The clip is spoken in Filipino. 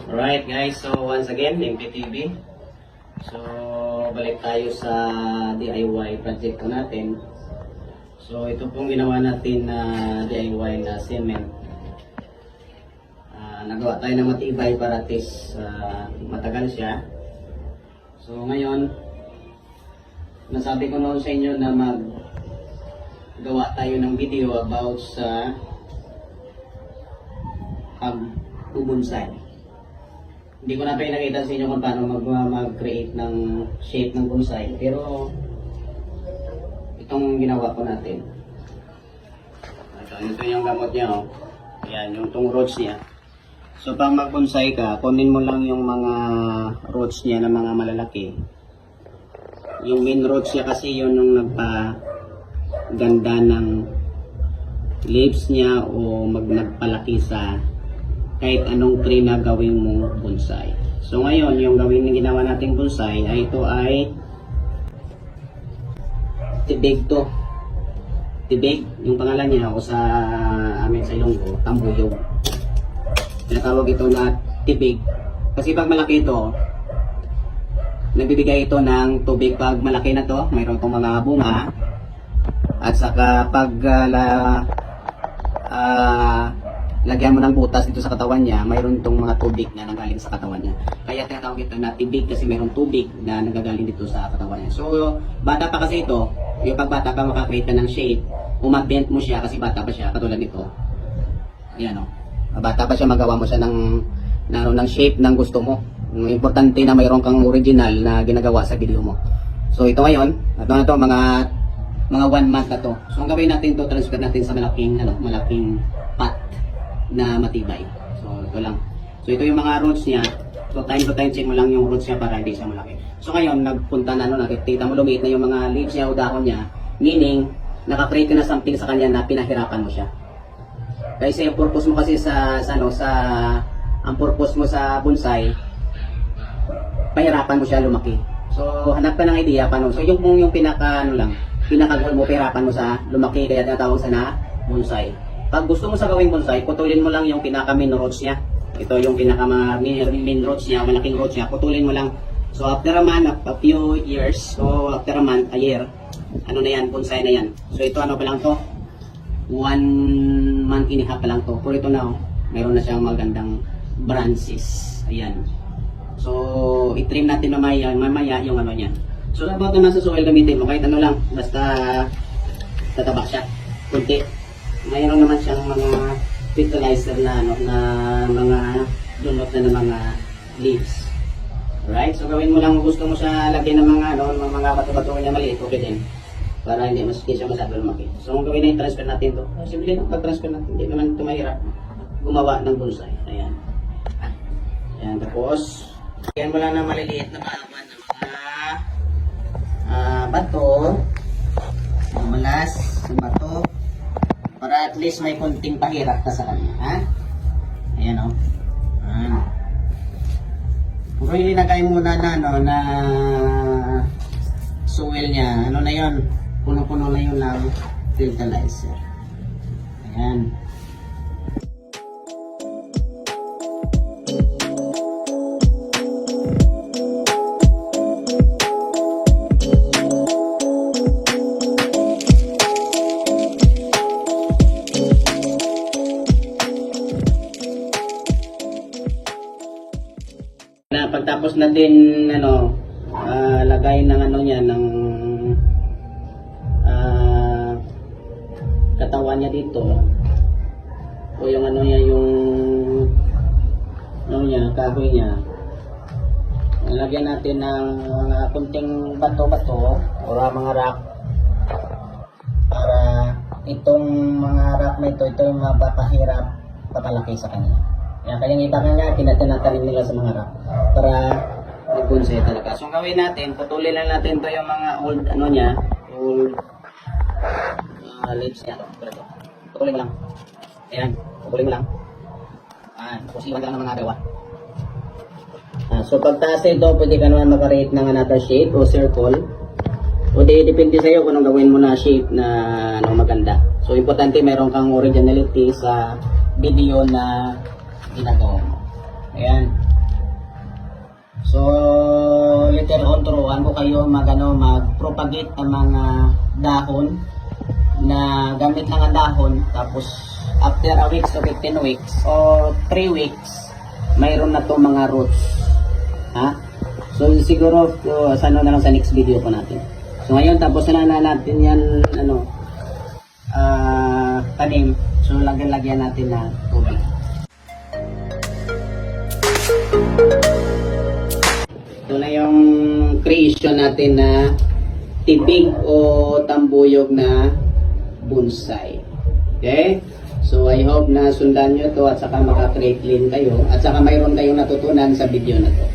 Alright guys, so once again, MPTV. So, balik tayo sa DIY project ko natin. So, ito pong ginawa natin na DIY na cement. Nagawa tayo ng matibay para at least matagal siya. So, ngayon, nasabi ko noon sa inyo na maggawa tayo ng video about sa pagbubonsai. Hindi ko na pinakita sa inyo kung paano mag-create ng shape ng bonsai, pero itong ginawa ko natin. Ito yung gamot niya, oh. Ayan, yung itong roots niya. So pag mag-bonsai ka, kunin mo lang yung mga roots niya na mga malalaki. Yung main roots niya kasi yun yung nagpaganda ng leaves niya o nagpalaki sa kahit anong tree na gawin mong bonsai. So ngayon, yung gawin na ginawa nating bonsai ay ito ay tibig to. Tibig, yung pangalan niya o sa amin sa Ilonggo, tambuyog. Tinatawag ito na tibig. Kasi pag malaki ito, nagbibigay ito ng tubig. Pag malaki na to, mayroon itong mga bunga. At saka pag lagyan mo ng butas dito sa katawan niya, mayroon itong mga tubig na nanggaling sa katawan niya. Kaya tinatawag ito na tibig kasi mayroong tubig na nagagaling dito sa katawan niya. So, bata pa kasi ito, yung pag bata ka makakreate ka ng shape, umabent mo siya kasi bata pa siya, katulad nito. Ayan o. Bata pa siya, magawa mo siya ng shape ng gusto mo. Importante na mayroon kang original na ginagawa sa video mo. So, ito ngayon, ito na to, mga 1 month na to. So, ang gawin natin to, transfer natin sa malaking pot na matibay. So, ito lang. So, ito yung mga roots niya. So, time to time check mo lang yung roots niya para hindi siya malaki. So, ngayon, nagpunta na, nakikita mo lumiit na yung mga leaves niya o dahon niya. Meaning, nakakreate ka na something sa kanya na pinahirapan mo siya. Kasi yung purpose mo kasi ang purpose mo sa bonsai, pahirapan mo siya lumaki. So, hanap ka ng idea paano. So, yung pinaka-goal mo, pahirapan mo sa lumaki, kaya tinatawag sa na bonsai. Pag gusto mo sa gawing bonsai, putulin mo lang yung pinaka-main roots niya. Ito yung pinaka-main roots niya, malaking roots niya, putulin mo lang. So after a month, a few years, so after a month, a year, ano na yan, bonsai na yan. So ito ano pa lang to? 1 month and a half pa lang to. Pero ito na, mayroon na siyang magandang branches. Ayan. So i-trim natin mamaya yung ano niya. So about naman sa soil gamitin mo, kahit ano lang, basta tataba siya. Kunti. Mayroon naman siyang mga fertilizer na mga dunot na ng mga leaves. Alright? So gawin mo lang gusto mo siya lagyan ng mga bato-bato niya maliit, okay din. Para hindi siya masyado lumaki. So kung gawin na i-transfer natin to, simple lang pag-transfer natin. Hindi naman ito mahirap gumawa ng bonsai. Ayan. Ayan. Tapos, lagyan mo lang ng maliliit na mga bato. Malas sa bato. Para at least may konting pahirap na sa kanya, ha? Ayan o. Puro ilinagay muna na soil niya. Ano na yun? Puno-puno na yun ng fertilizer. Ayan. Pagtapos natin lagay ng ng katawan niya dito o yung kahoy niya, lagyan natin ng mga kunting bato-bato o mga rock para itong mga rock na ito yung mapapahirap papalaki sa kanya. Kaya yung iba nga tinatanim nila sa mga rock para mag-bonsai talaga. So gawin natin, putulin lang natin to yung mga old old leaves niya. Putulin mo lang. Ayan, putulin mo lang. Tapos iwan ka lang ng mga gawa. So pagtaas ito, pwede ka naman makarate ng another shape o circle. O depende sa'yo kung anong gawin mo na shape na maganda. So importante meron kang originality sa video na ginagawa mo. Ayan. turuan ko kayo mag-propagate ng mga dahon na gamit lang ang dahon, tapos after a week to 15 weeks or 3 weeks mayroon na to mga roots. Ha? So siguro sa na lang sa next video po natin. So ngayon tapos na natin yan tanim. So lagyan natin na tubig. Ito na yung creation natin na tibig o tambuyog na bonsai. Okay? So I hope na sundan nyo to at saka makakreate din kayo at saka mayroon kayong natutunan sa video na to.